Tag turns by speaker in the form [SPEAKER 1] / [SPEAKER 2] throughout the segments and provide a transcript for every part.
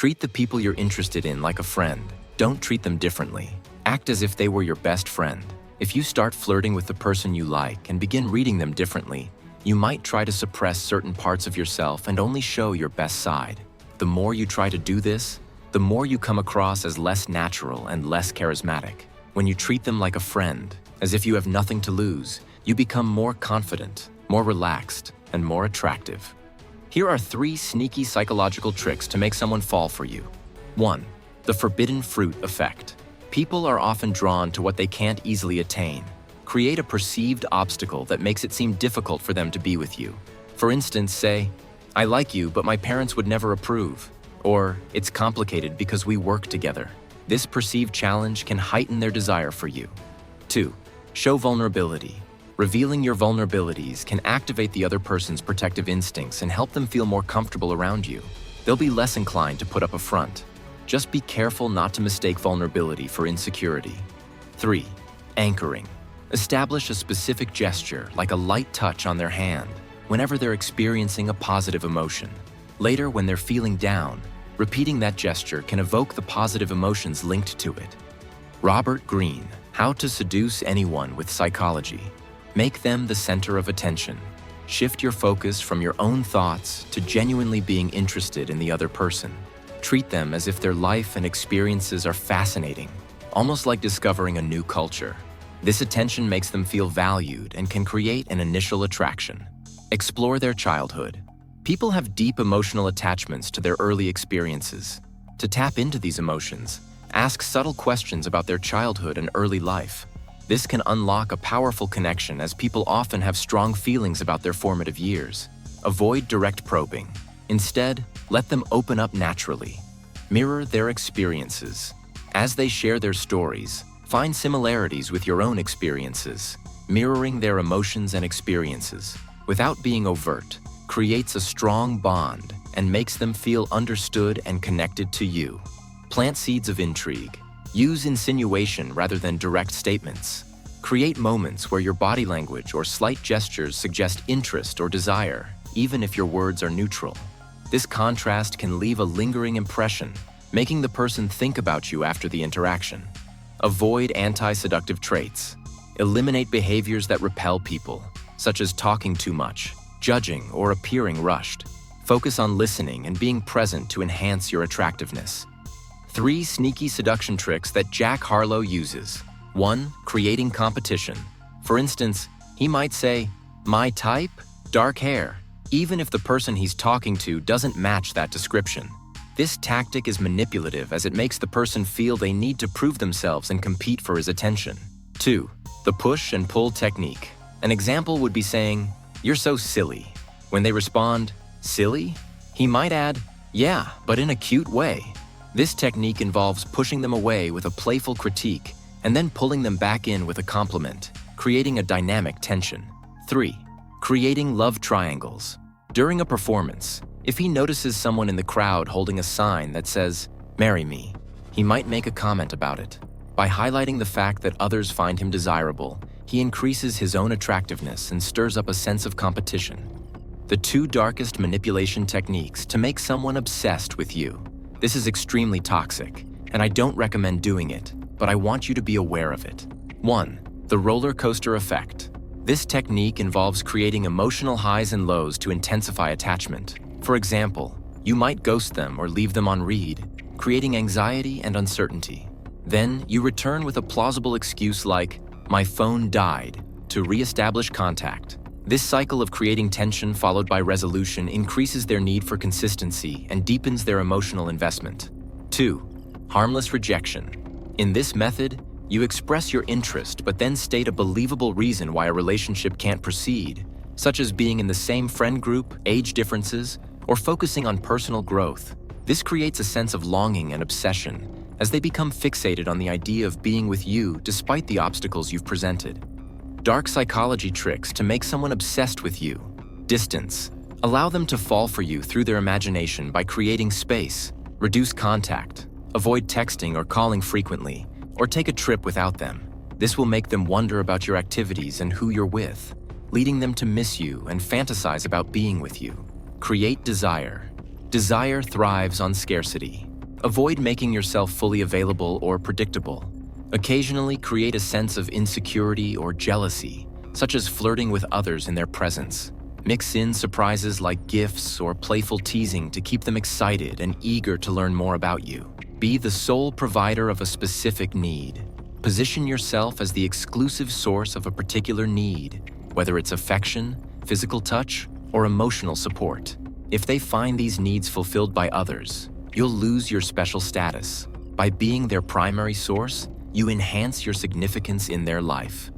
[SPEAKER 1] Treat the people you're interested in like a friend. Don't treat them differently. Act as if they were your best friend. If you start flirting with the person you like and begin reading them differently, you might try to suppress certain parts of yourself and only show your best side. The more you try to do this, the more you come across as less natural and less charismatic. When you treat them like a friend, as if you have nothing to lose, you become more confident, more relaxed, and more attractive. Here are 3 sneaky psychological tricks to make someone fall for you. 1. The forbidden fruit effect. People are often drawn to what they can't easily attain. Create a perceived obstacle that makes it seem difficult for them to be with you. For instance, say, "I like you, but my parents would never approve." Or, "It's complicated because we work together." This perceived challenge can heighten their desire for you. 2. Show vulnerability. Revealing your vulnerabilities can activate the other person's protective instincts and help them feel more comfortable around you. They'll be less inclined to put up a front. Just be careful not to mistake vulnerability for insecurity. 3. Anchoring. Establish a specific gesture, like a light touch on their hand, whenever they're experiencing a positive emotion. Later, when they're feeling down, repeating that gesture can evoke the positive emotions linked to it. Robert Greene, How to Seduce Anyone with Psychology. Make them the center of attention. Shift your focus from your own thoughts to genuinely being interested in the other person. Treat them as if their life and experiences are fascinating, almost like discovering a new culture. This attention makes them feel valued and can create an initial attraction. Explore their childhood. People have deep emotional attachments to their early experiences. To tap into these emotions, ask subtle questions about their childhood and early life. This can unlock a powerful connection, as people often have strong feelings about their formative years. Avoid direct probing. Instead, let them open up naturally. Mirror their experiences. As they share their stories, find similarities with your own experiences. Mirroring their emotions and experiences, without being overt, creates a strong bond and makes them feel understood and connected to you. Plant seeds of intrigue. Use insinuation rather than direct statements. Create moments where your body language or slight gestures suggest interest or desire, even if your words are neutral. This contrast can leave a lingering impression, making the person think about you after the interaction. Avoid anti-seductive traits. Eliminate behaviors that repel people, such as talking too much, judging, or appearing rushed. Focus on listening and being present to enhance your attractiveness. 3 sneaky seduction tricks that Jack Harlow uses. 1. Creating competition. For instance, he might say, "My type? Dark hair," even if the person he's talking to doesn't match that description. This tactic is manipulative, as it makes the person feel they need to prove themselves and compete for his attention. 2. The push and pull technique. An example would be saying, "You're so silly." When they respond, "Silly?" he might add, "Yeah, but in a cute way." This technique involves pushing them away with a playful critique and then pulling them back in with a compliment, creating a dynamic tension. 3. Creating love triangles. During a performance, if he notices someone in the crowd holding a sign that says, "Marry me," he might make a comment about it. By highlighting the fact that others find him desirable, he increases his own attractiveness and stirs up a sense of competition. The 2 darkest manipulation techniques to make someone obsessed with you. This is extremely toxic, and I don't recommend doing it, but I want you to be aware of it. 1. The roller coaster effect. This technique involves creating emotional highs and lows to intensify attachment. For example, you might ghost them or leave them on read, creating anxiety and uncertainty. Then you return with a plausible excuse like, "My phone died," to re-establish contact. This cycle of creating tension followed by resolution increases their need for consistency and deepens their emotional investment. 2. Harmless rejection. In this method, you express your interest but then state a believable reason why a relationship can't proceed, such as being in the same friend group, age differences, or focusing on personal growth. This creates a sense of longing and obsession, as they become fixated on the idea of being with you despite the obstacles you've presented. Dark psychology tricks to make someone obsessed with you. Distance. Allow them to fall for you through their imagination by creating space. Reduce contact. Avoid texting or calling frequently, or take a trip without them. This will make them wonder about your activities and who you're with, leading them to miss you and fantasize about being with you. Create desire. Desire thrives on scarcity. Avoid making yourself fully available or predictable. Occasionally create a sense of insecurity or jealousy, such as flirting with others in their presence. Mix in surprises like gifts or playful teasing to keep them excited and eager to learn more about you. Be the sole provider of a specific need. Position yourself as the exclusive source of a particular need, whether it's affection, physical touch, or emotional support. If they find these needs fulfilled by others, you'll lose your special status. By being their primary source, you enhance your significance in their life.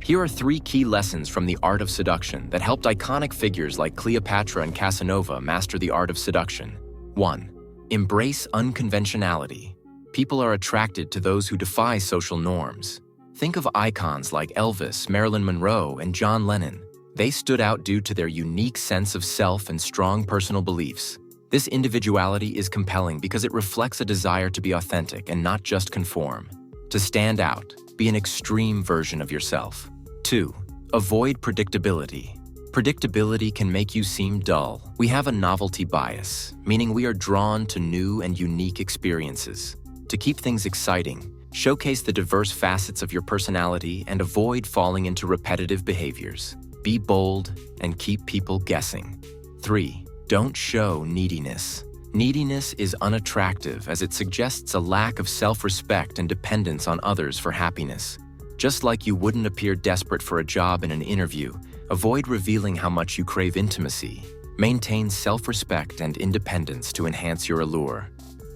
[SPEAKER 1] Here are 3 key lessons from the art of seduction that helped iconic figures like Cleopatra and Casanova master the art of seduction. 1. Embrace unconventionality. People are attracted to those who defy social norms. Think of icons like Elvis, Marilyn Monroe, and John Lennon. They stood out due to their unique sense of self and strong personal beliefs. This individuality is compelling because it reflects a desire to be authentic and not just conform. To stand out, be an extreme version of yourself. 2. Avoid predictability. Predictability can make you seem dull. We have a novelty bias, meaning we are drawn to new and unique experiences. To keep things exciting, showcase the diverse facets of your personality and avoid falling into repetitive behaviors. Be bold and keep people guessing. 3. Don't show neediness. Neediness is unattractive as it suggests a lack of self-respect and dependence on others for happiness. Just like you wouldn't appear desperate for a job in an interview, avoid revealing how much you crave intimacy. Maintain self-respect and independence to enhance your allure.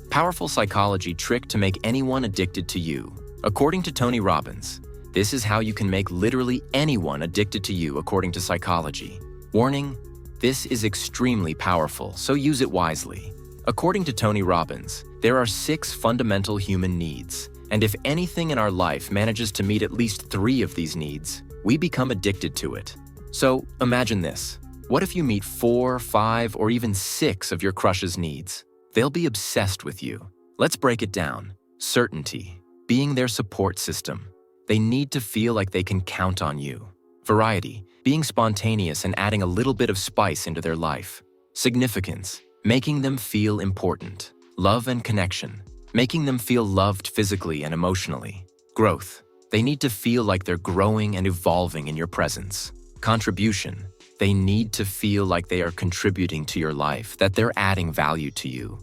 [SPEAKER 1] Powerful psychology trick to make anyone addicted to you. According to Tony Robbins, this is how you can make literally anyone addicted to you according to psychology. Warning, this is extremely powerful, so use it wisely. According to Tony Robbins, there are 6 fundamental human needs, and if anything in our life manages to meet at least 3 of these needs, we become addicted to it. So imagine this. What if you meet 4, 5, or even 6 of your crush's needs? They'll be obsessed with you. Let's break it down. Certainty, being their support system. They need to feel like they can count on you. Variety, being spontaneous and adding a little bit of spice into their life. Significance, making them feel important. Love and connection, making them feel loved physically and emotionally. Growth, they need to feel like they're growing and evolving in your presence. Contribution, they need to feel like they are contributing to your life, that they're adding value to you.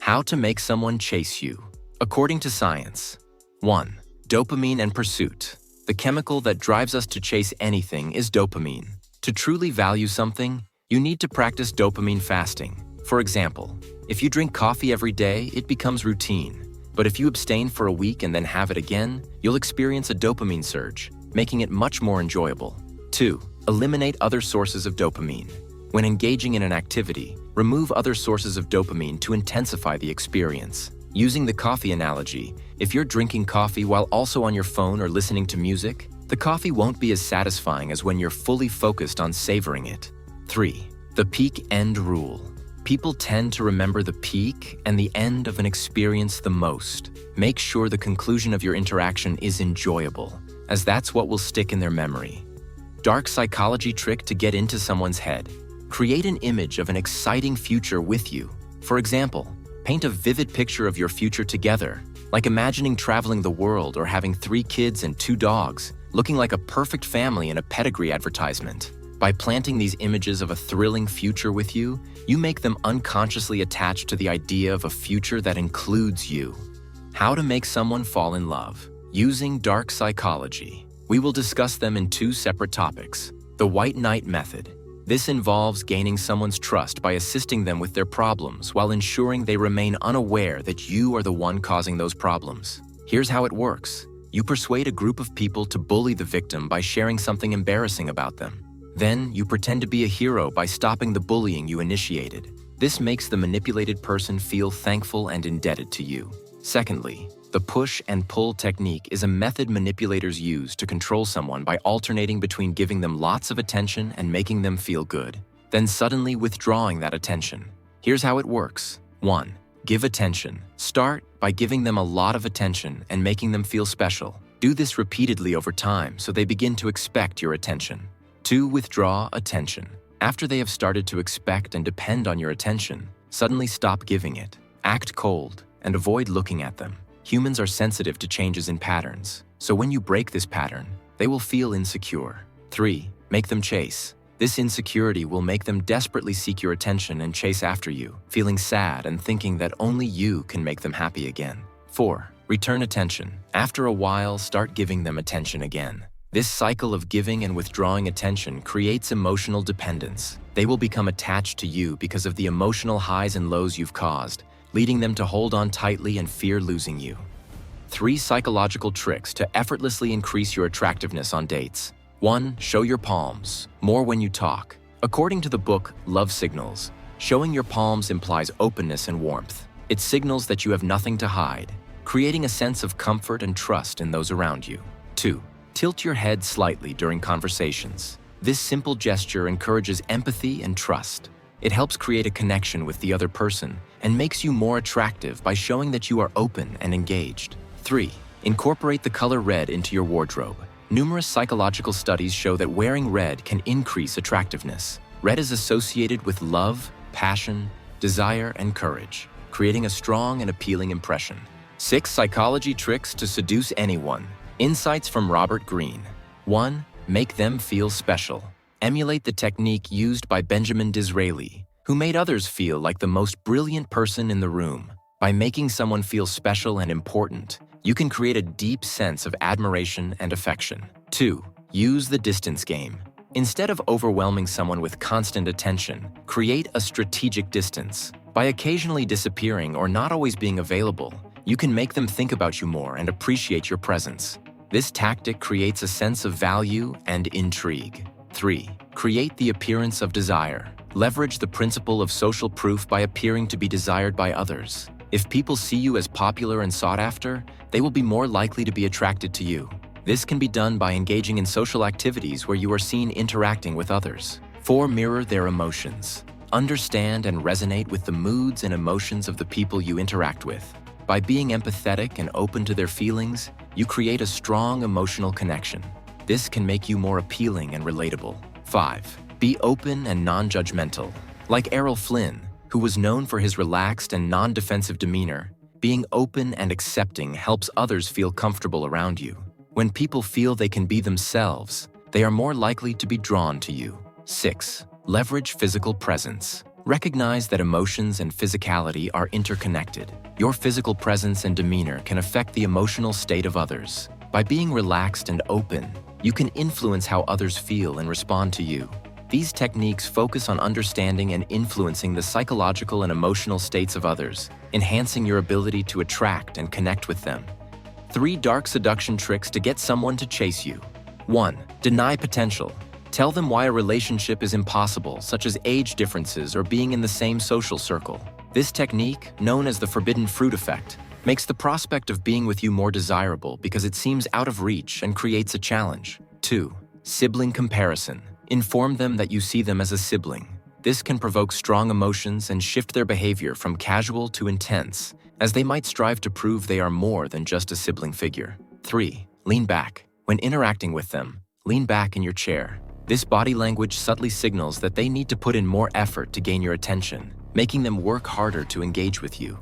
[SPEAKER 1] How to make someone chase you. According to science. 1. Dopamine and pursuit. The chemical that drives us to chase anything is dopamine. To truly value something, you need to practice dopamine fasting. For example, if you drink coffee every day, it becomes routine. But if you abstain for a week and then have it again, you'll experience a dopamine surge, making it much more enjoyable. 2. Eliminate other sources of dopamine. When engaging in an activity, remove other sources of dopamine to intensify the experience. Using the coffee analogy, if you're drinking coffee while also on your phone or listening to music, the coffee won't be as satisfying as when you're fully focused on savoring it. 3. The peak end rule. People tend to remember the peak and the end of an experience the most. Make sure the conclusion of your interaction is enjoyable, as that's what will stick in their memory. Dark psychology trick to get into someone's head. Create an image of an exciting future with you. For example, paint a vivid picture of your future together, like imagining traveling the world or having 3 kids and 2 dogs, looking like a perfect family in a pedigree advertisement. By planting these images of a thrilling future with you, you make them unconsciously attached to the idea of a future that includes you. How to make someone fall in love. Using dark psychology. We will discuss them in 2 separate topics. The White Knight method. This involves gaining someone's trust by assisting them with their problems while ensuring they remain unaware that you are the one causing those problems. Here's how it works. You persuade a group of people to bully the victim by sharing something embarrassing about them. Then, you pretend to be a hero by stopping the bullying you initiated. This makes the manipulated person feel thankful and indebted to you. Secondly, the push and pull technique is a method manipulators use to control someone by alternating between giving them lots of attention and making them feel good, then suddenly withdrawing that attention. Here's how it works. 1. Give attention. Start by giving them a lot of attention and making them feel special. Do this repeatedly over time so they begin to expect your attention. 2. Withdraw attention. After they have started to expect and depend on your attention, suddenly stop giving it. Act cold. and avoid looking at them. Humans are sensitive to changes in patterns, so when you break this pattern, they will feel insecure. 3. Make them chase. This insecurity will make them desperately seek your attention and chase after you, feeling sad and thinking that only you can make them happy again. 4. Return attention. After a while, start giving them attention again. This cycle of giving and withdrawing attention creates emotional dependence. They will become attached to you because of the emotional highs and lows you've caused, leading them to hold on tightly and fear losing you. 3 psychological tricks to effortlessly increase your attractiveness on dates. 1. Show your palms. More when you talk. According to the book Love Signals, showing your palms implies openness and warmth. It signals that you have nothing to hide, creating a sense of comfort and trust in those around you. 2. Tilt your head slightly during conversations. This simple gesture encourages empathy and trust. It helps create a connection with the other person and makes you more attractive by showing that you are open and engaged. 3. Incorporate the color red into your wardrobe. Numerous psychological studies show that wearing red can increase attractiveness. Red is associated with love, passion, desire, and courage, creating a strong and appealing impression. 6 psychology tricks to seduce anyone. Insights from Greene. 1. Make them feel special. Emulate the technique used by Benjamin Disraeli, who made others feel like the most brilliant person in the room. By making someone feel special and important, you can create a deep sense of admiration and affection. 2. Use the distance game. Instead of overwhelming someone with constant attention, create a strategic distance. By occasionally disappearing or not always being available, you can make them think about you more and appreciate your presence. This tactic creates a sense of value and intrigue. 3. Create the appearance of desire. Leverage the principle of social proof by appearing to be desired by others. If people see you as popular and sought after, they will be more likely to be attracted to you. This can be done by engaging in social activities where you are seen interacting with others. 4. Mirror their emotions. Understand and resonate with the moods and emotions of the people you interact with. By being empathetic and open to their feelings, you create a strong emotional connection. This can make you more appealing and relatable. 5. Be open and non-judgmental. Like Errol Flynn, who was known for his relaxed and non-defensive demeanor, being open and accepting helps others feel comfortable around you. When people feel they can be themselves, they are more likely to be drawn to you. 6. Leverage physical presence. Recognize that emotions and physicality are interconnected. Your physical presence and demeanor can affect the emotional state of others. By being relaxed and open, you can influence how others feel and respond to you. These techniques focus on understanding and influencing the psychological and emotional states of others, enhancing your ability to attract and connect with them. 3 dark seduction tricks to get someone to chase you. 1. Deny potential. Tell them why a relationship is impossible, such as age differences or being in the same social circle. This technique, known as the forbidden fruit effect, makes the prospect of being with you more desirable because it seems out of reach and creates a challenge. 2. Sibling comparison. Inform them that you see them as a sibling. This can provoke strong emotions and shift their behavior from casual to intense, as they might strive to prove they are more than just a sibling figure. 3. Lean back. When interacting with them, lean back in your chair. This body language subtly signals that they need to put in more effort to gain your attention, making them work harder to engage with you.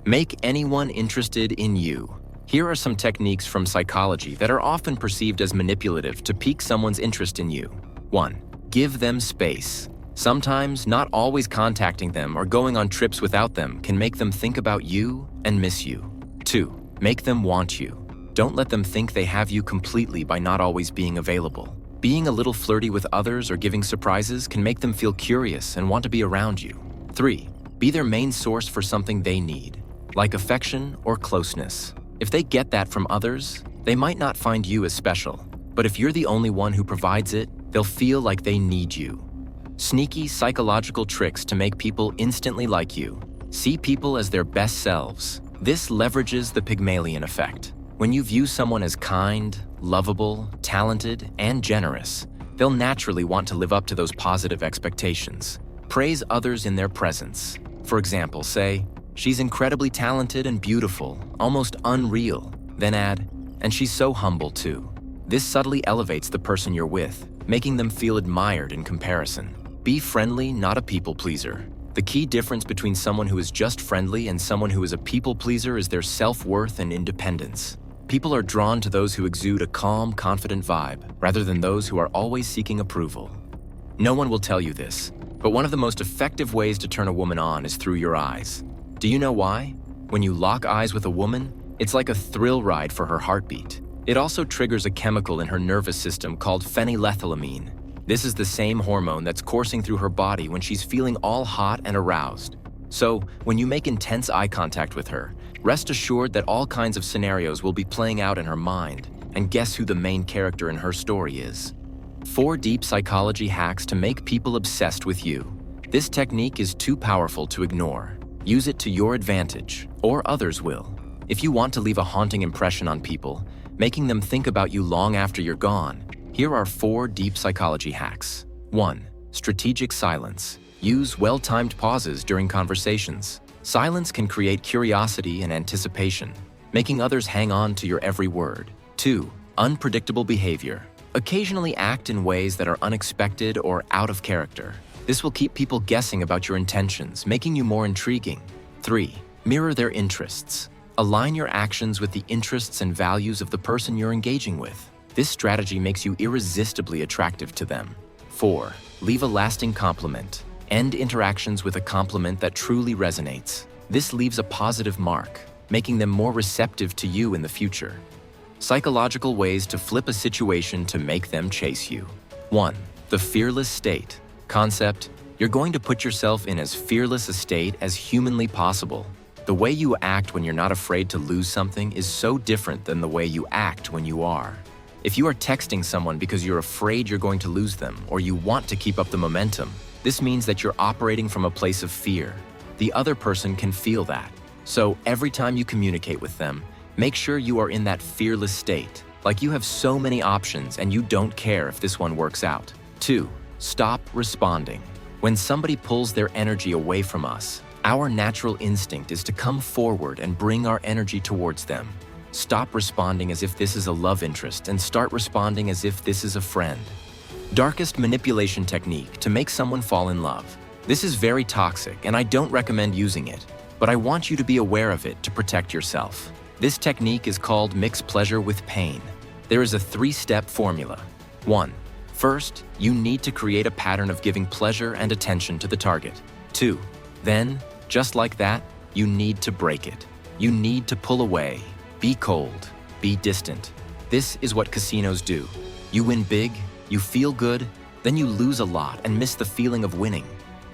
[SPEAKER 1] Make anyone interested in you. Here are some techniques from psychology that are often perceived as manipulative to pique someone's interest in you. 1. Give them space. Sometimes, not always contacting them or going on trips without them can make them think about you and miss you. 2. Make them want you. Don't let them think they have you completely by not always being available. Being a little flirty with others or giving surprises can make them feel curious and want to be around you. 3. Be their main source for something they need, like affection or closeness. If they get that from others, they might not find you as special. But if you're the only one who provides it, they'll feel like they need you. Sneaky psychological tricks to make people instantly like you. See people as their best selves. This leverages the Pygmalion effect. When you view someone as kind, lovable, talented, and generous, they'll naturally want to live up to those positive expectations. Praise others in their presence. For example, say, "She's incredibly talented and beautiful, almost unreal." Then add, "And she's so humble too." This subtly elevates the person you're with, making them feel admired in comparison. Be friendly, not a people pleaser. The key difference between someone who is just friendly and someone who is a people pleaser is their self-worth and independence. People are drawn to those who exude a calm, confident vibe, rather than those who are always seeking approval. No one will tell you this, but one of the most effective ways to turn a woman on is through your eyes. Do you know why? When you lock eyes with a woman, it's like a thrill ride for her heartbeat. It also triggers a chemical in her nervous system called phenylethylamine. This is the same hormone that's coursing through her body when she's feeling all hot and aroused. So, when you make intense eye contact with her, rest assured that all kinds of scenarios will be playing out in her mind, and guess who the main character in her story is? 4 deep psychology hacks to make people obsessed with you. This technique is too powerful to ignore. Use it to your advantage, or others will. If you want to leave a haunting impression on people, making them think about you long after you're gone, here are 4 deep psychology hacks. 1. Strategic silence. Use well-timed pauses during conversations. Silence can create curiosity and anticipation, making others hang on to your every word. 2. Unpredictable behavior. Occasionally act in ways that are unexpected or out of character. This will keep people guessing about your intentions, making you more intriguing. 3. Mirror their interests. Align your actions with the interests and values of the person you're engaging with. This strategy makes you irresistibly attractive to them. 4. Leave a lasting compliment. End interactions with a compliment that truly resonates. This leaves a positive mark, making them more receptive to you in the future. Psychological ways to flip a situation to make them chase you. 1. The fearless state. Concept: you're going to put yourself in as fearless a state as humanly possible. The way you act when you're not afraid to lose something is so different than the way you act when you are. If you are texting someone because you're afraid you're going to lose them or you want to keep up the momentum, this means that you're operating from a place of fear. The other person can feel that. So every time you communicate with them, make sure you are in that fearless state, like you have so many options and you don't care if this one works out. 2. Stop responding. When somebody pulls their energy away from us, our natural instinct is to come forward and bring our energy towards them. Stop responding as if this is a love interest and start responding as if this is a friend. Darkest manipulation technique to make someone fall in love. This is very toxic and I don't recommend using it, but I want you to be aware of it to protect yourself. This technique is called mix pleasure with pain. There is a 3-step formula. 1. First, you need to create a pattern of giving pleasure and attention to the target. 2. Then, just like that, you need to break it. You need to pull away. Be cold. Be distant. This is what casinos do. You win big, you feel good, then you lose a lot and miss the feeling of winning.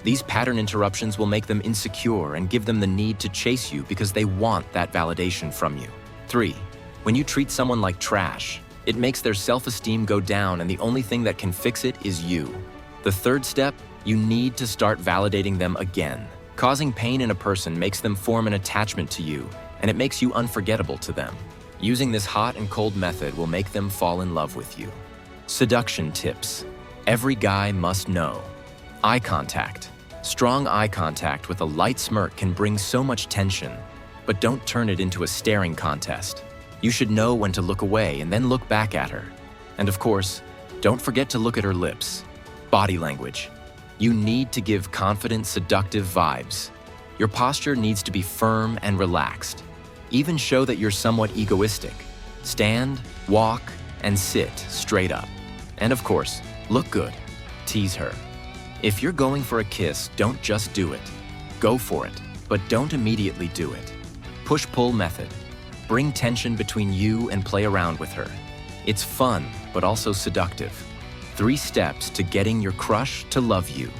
[SPEAKER 1] These pattern interruptions will make them insecure and give them the need to chase you because they want that validation from you. 3. When you treat someone like trash, it makes their self-esteem go down and the only thing that can fix it is you. The 3rd step, you need to start validating them again. Causing pain in a person makes them form an attachment to you, and it makes you unforgettable to them. Using this hot and cold method will make them fall in love with you. Seduction tips. Every guy must know. Eye contact. Strong eye contact with a light smirk can bring so much tension, but don't turn it into a staring contest. You should know when to look away and then look back at her. And of course, don't forget to look at her lips. Body language. You need to give confident, seductive vibes. Your posture needs to be firm and relaxed. Even show that you're somewhat egoistic. Stand, walk, and sit straight up. And of course, look good. Tease her. If you're going for a kiss, don't just do it. Go for it, but don't immediately do it. Push-pull method. Bring tension between you and play around with her. It's fun, but also seductive. 3 steps to getting your crush to love you.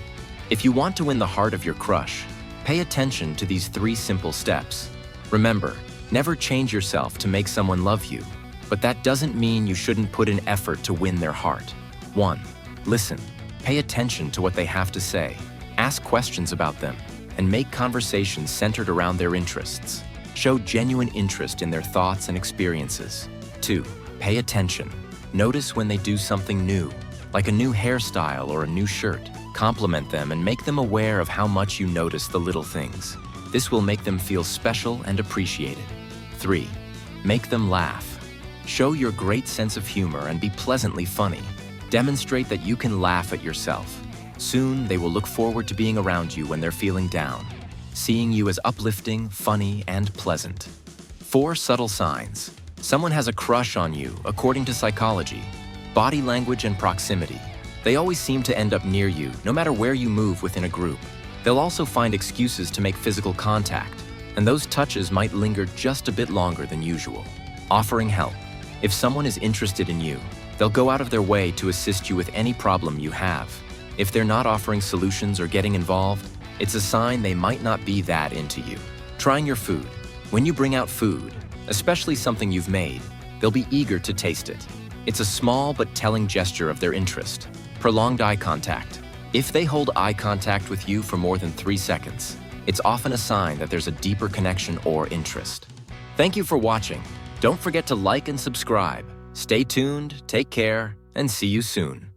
[SPEAKER 1] If you want to win the heart of your crush, pay attention to these 3 simple steps. Remember, never change yourself to make someone love you, but that doesn't mean you shouldn't put in effort to win their heart. 1. Listen. Pay attention to what they have to say. Ask questions about them, and make conversations centered around their interests. Show genuine interest in their thoughts and experiences. 2. Pay attention. Notice when they do something new, like a new hairstyle or a new shirt. Compliment them and make them aware of how much you notice the little things. This will make them feel special and appreciated. 3. Make them laugh. Show your great sense of humor and be pleasantly funny. Demonstrate that you can laugh at yourself. Soon, they will look forward to being around you when they're feeling down, seeing you as uplifting, funny, and pleasant. 4 subtle signs. Someone has a crush on you, according to psychology. Body language and proximity. They always seem to end up near you, no matter where you move within a group. They'll also find excuses to make physical contact, and those touches might linger just a bit longer than usual. Offering help. If someone is interested in you, they'll go out of their way to assist you with any problem you have. If they're not offering solutions or getting involved, it's a sign they might not be that into you. Trying your food. When you bring out food, especially something you've made, they'll be eager to taste it. It's a small but telling gesture of their interest. Prolonged eye contact. If they hold eye contact with you for more than 3 seconds, it's often a sign that there's a deeper connection or interest. Thank you for watching. Don't forget to like and subscribe. Stay tuned, take care, and see you soon.